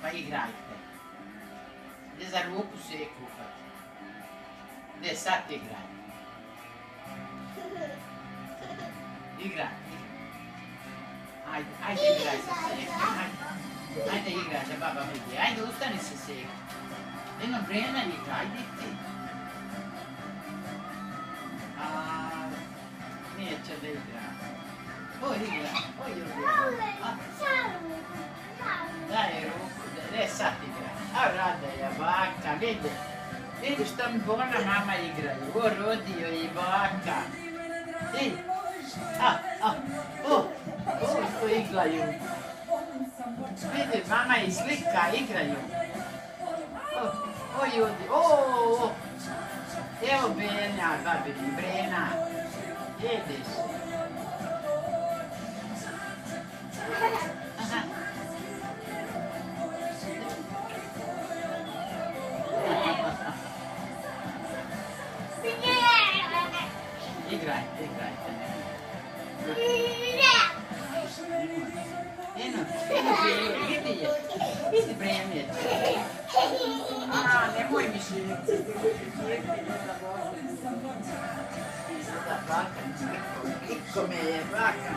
pa igrajte. Gdje za ruku se je kupati. Gdje sad igraj. Igraj. Ajde igraj se Seko. Ajde igraj da baba vidi. Ajde ustani se Seko. Jedno Brena igra, ajde ti. Neće da igra. Ko igra? Ko igra? Daj ruku, ne sad igra. A Radeja, baka, vidi. Vidi što mi Bona mama igraju. O, rodio i baka. Vidi. Što igraju. Vidi, mama i slika igraju. O, ljudi, evo Benja, babini, Brena. Vidiš. Igrajte. Eno, vidi Bremlje. Nemoj mi širiti. Niko me je baka.